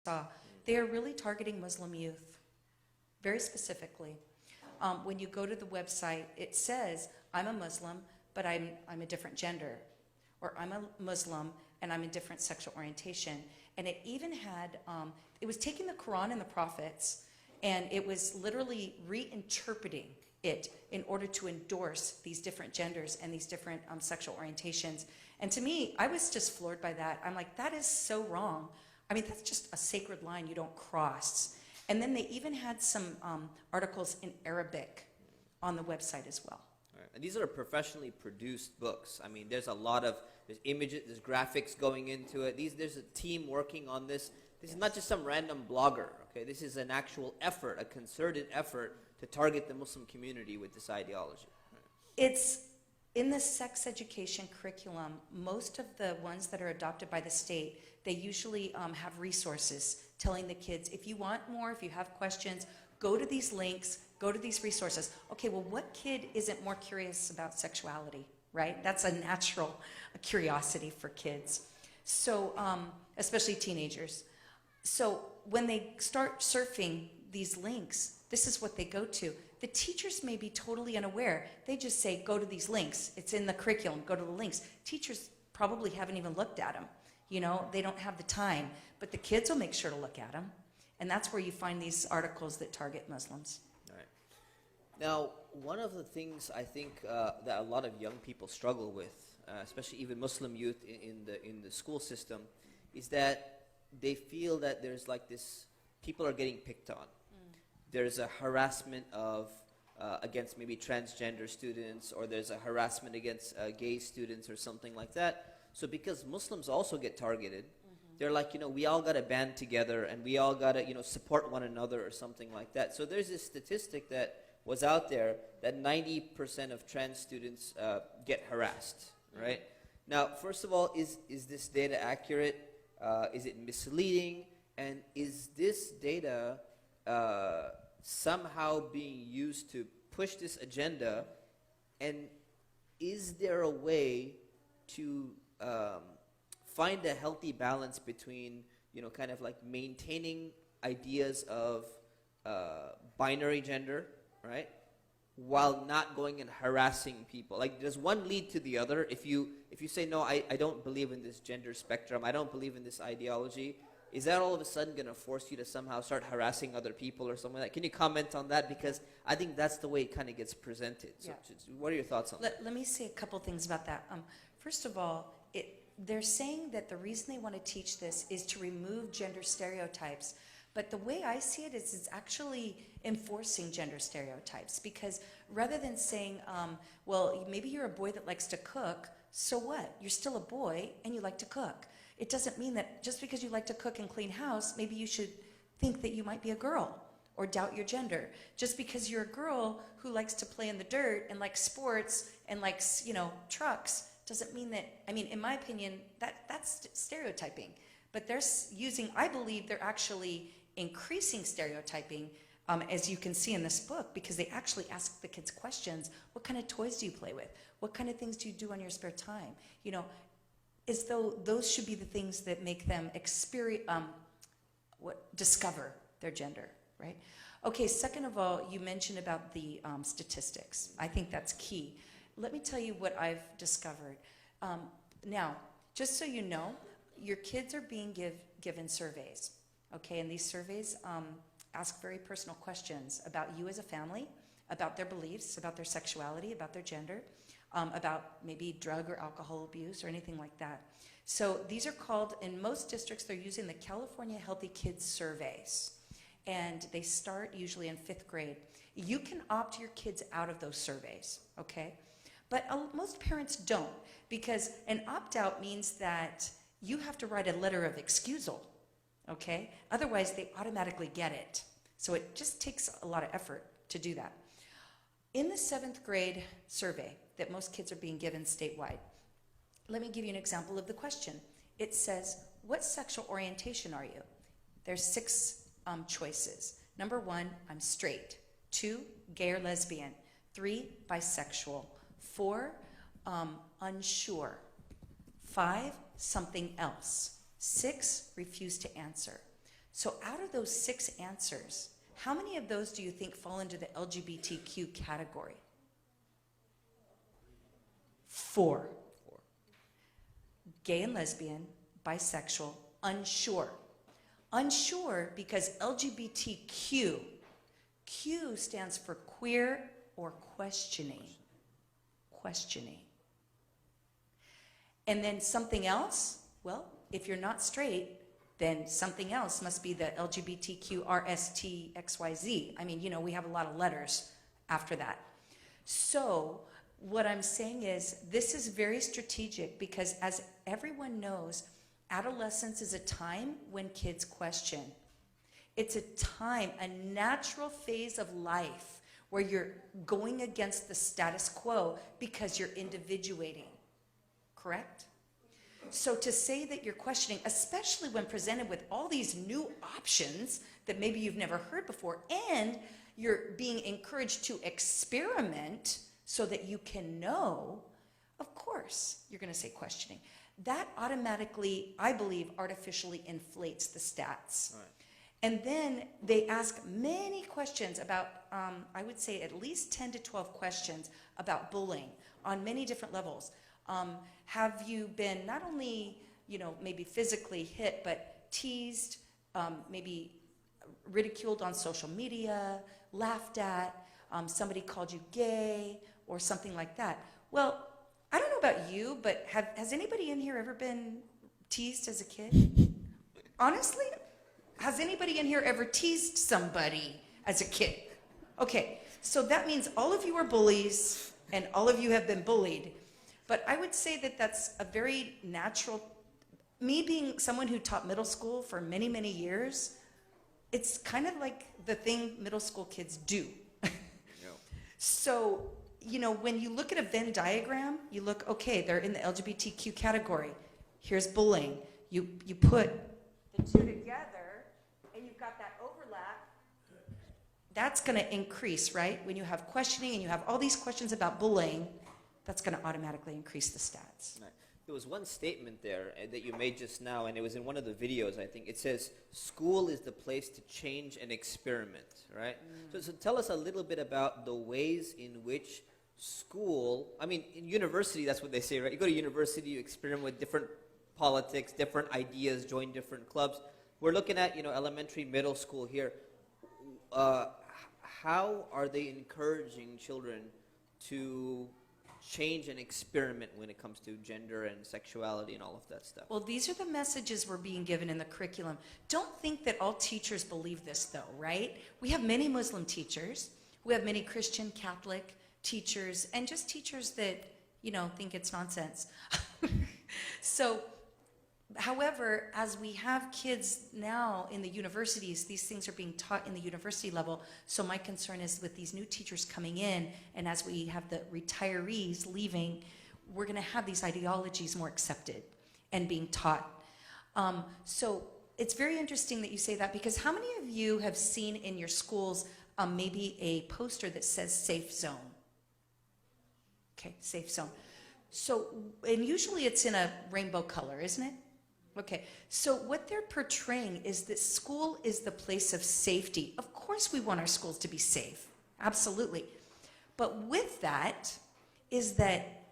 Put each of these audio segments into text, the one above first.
saw, they are really targeting Muslim youth, very specifically. When you go to the website, it says, I'm a Muslim, but I'm a different gender. Or I'm a Muslim, and I'm a different sexual orientation. And it even had, it was taking the Quran and the prophets, and it was literally reinterpreting it in order to endorse these different genders and these different sexual orientations. And to me, I was just floored by that. I'm like, that is so wrong. I mean, that's just a sacred line you don't cross. And then they even had some articles in Arabic on the website as well. Right. And these are professionally produced books. I mean, there's a lot of, there's images, there's graphics going into it. There's a team working on this. This is not just some random blogger, okay? This is an actual effort, a concerted effort to target the Muslim community with this ideology. Right. It's in the sex education curriculum, most of the ones that are adopted by the state, they usually have resources telling the kids, if you want more, if you have questions, go to these links, go to these resources. Okay, well, what kid isn't more curious about sexuality, right? That's a natural curiosity for kids. So, especially teenagers. So when they start surfing these links, this is what they go to. The teachers may be totally unaware. They just say, go to these links. It's in the curriculum, go to the links. Teachers probably haven't even looked at them. You know, they don't have the time. But the kids will make sure to look at them. And that's where you find these articles that target Muslims. All right. Now, one of the things I think that a lot of young people struggle with, especially even Muslim youth in the school system, is that they feel that there's like this, people are getting picked on. There's a harassment of against maybe transgender students, or there's a harassment against gay students or something like that. So because Muslims also get targeted, they're like, you know, we all got to band together and we all got to, you know, support one another or something like that. So there's this statistic that was out there that 90% of trans students get harassed, right? Now, first of all, is this data accurate? Is it misleading? And is this data somehow being used to push this agenda? And is there a way to find a healthy balance between, you know, kind of like maintaining ideas of binary gender, right, while not going and harassing people? Like, does one lead to the other? If you say, no, I don't believe in this gender spectrum, I don't believe in this ideology, is that all of a sudden going to force you to somehow start harassing other people or something like that? Can you comment on that? Because I think that's the way it kind of gets presented. So what are your thoughts on that? Let me say a couple things about that. First of all, they're saying that the reason they want to teach this is to remove gender stereotypes. But the way I see it is it's actually enforcing gender stereotypes, because rather than saying, well, maybe you're a boy that likes to cook, so what? You're still a boy and you like to cook. It doesn't mean that just because you like to cook and clean house, maybe you should think that you might be a girl or doubt your gender. Just because you're a girl who likes to play in the dirt and likes sports and likes, you know, trucks, doesn't mean that, I mean, in my opinion, that's stereotyping. But they're using, I believe they're actually increasing stereotyping, as you can see in this book, because they actually ask the kids questions. What kind of toys do you play with? What kind of things do you do on your spare time? You know, as though those should be the things that make them discover their gender, right? Okay, second of all, you mentioned about the statistics. I think that's key. Let me tell you what I've discovered. Now, just so you know, your kids are being given surveys, okay? And these surveys ask very personal questions about you as a family, about their beliefs, about their sexuality, about their gender, about maybe drug or alcohol abuse or anything like that. So these are called, in most districts, they're using the California Healthy Kids surveys. And they start usually in 5th grade. You can opt your kids out of those surveys, okay? But most parents don't, because an opt-out means that you have to write a letter of excusal, okay? Otherwise, they automatically get it. So it just takes a lot of effort to do that. In the 7th grade survey that most kids are being given statewide, let me give you an example of the question. It says, what sexual orientation are you? There's 6 choices. Number 1, I'm straight. 2, gay or lesbian. 3, bisexual. 4, unsure. 5, something else. 6, refuse to answer. So out of those 6 answers, how many of those do you think fall into the LGBTQ category? 4. Gay and lesbian, bisexual, unsure. Unsure because LGBTQ, Q stands for queer or questioning. Questioning. And then something else, well, if you're not straight, then something else must be the LGBTQRSTXYZ. I mean, you know, we have a lot of letters after that. So what I'm saying is this is very strategic because as everyone knows, adolescence is a time when kids question. It's a time, a natural phase of life where you're going against the status quo because you're individuating, correct? So to say that you're questioning, especially when presented with all these new options that maybe you've never heard before, and you're being encouraged to experiment so that you can know, of course, you're going to say questioning. That automatically, I believe, artificially inflates the stats. Right. And then they ask many questions about, I would say at least 10 to 12 questions about bullying on many different levels. Have you been not only, you know, maybe physically hit, but teased, maybe ridiculed on social media, laughed at, somebody called you gay, or something like that? Well, I don't know about you, but has anybody in here ever been teased as a kid? Honestly? Has anybody in here ever teased somebody as a kid? Okay, so that means all of you are bullies and all of you have been bullied. But I would say that that's a very natural, me being someone who taught middle school for many, many years, it's kind of like the thing middle school kids do. Yeah. So, you know, when you look at a Venn diagram, you look, okay, they're in the LGBTQ category. Here's bullying. You put the two together, and you've got that overlap. That's going to increase, right? When you have questioning and you have all these questions about bullying, that's going to automatically increase the stats. Right. There was one statement there that you made just now, and it was in one of the videos, I think. It says, school is the place to change and experiment, right? So tell us a little bit about the ways in which school, I mean, in university, that's what they say, right? You go to university, you experiment with different politics, different ideas, join different clubs. We're looking at, you know, elementary, middle school here. How are they encouraging children to change and experiment when it comes to gender and sexuality and all of that stuff? Well, these are the messages we're being given in the curriculum. Don't think that all teachers believe this, though, right? We have many Muslim teachers. We have many Christian, Catholic teachers, and just teachers that, you know, think it's nonsense. So, however, as we have kids now in the universities, these things are being taught in the university level. So my concern is with these new teachers coming in, and as we have the retirees leaving, we're going to have these ideologies more accepted and being taught. So it's very interesting that you say that, because how many of you have seen in your schools maybe a poster that says safe zone? Okay, safe zone. So, and usually it's in a rainbow color, isn't it? Okay, so what they're portraying is that school is the place of safety. Of course we want our schools to be safe, absolutely. But with that is that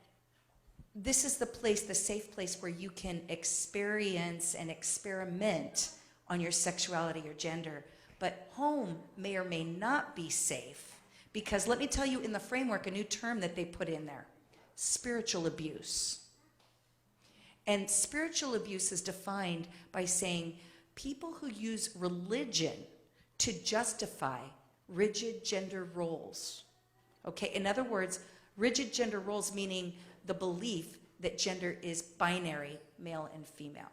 this is the place, the safe place where you can experience and experiment on your sexuality or gender. But home may or may not be safe, because let me tell you in the framework a new term that they put in there, spiritual abuse. And spiritual abuse is defined by saying people who use religion to justify rigid gender roles. Okay, in other words, rigid gender roles meaning the belief that gender is binary, male and female.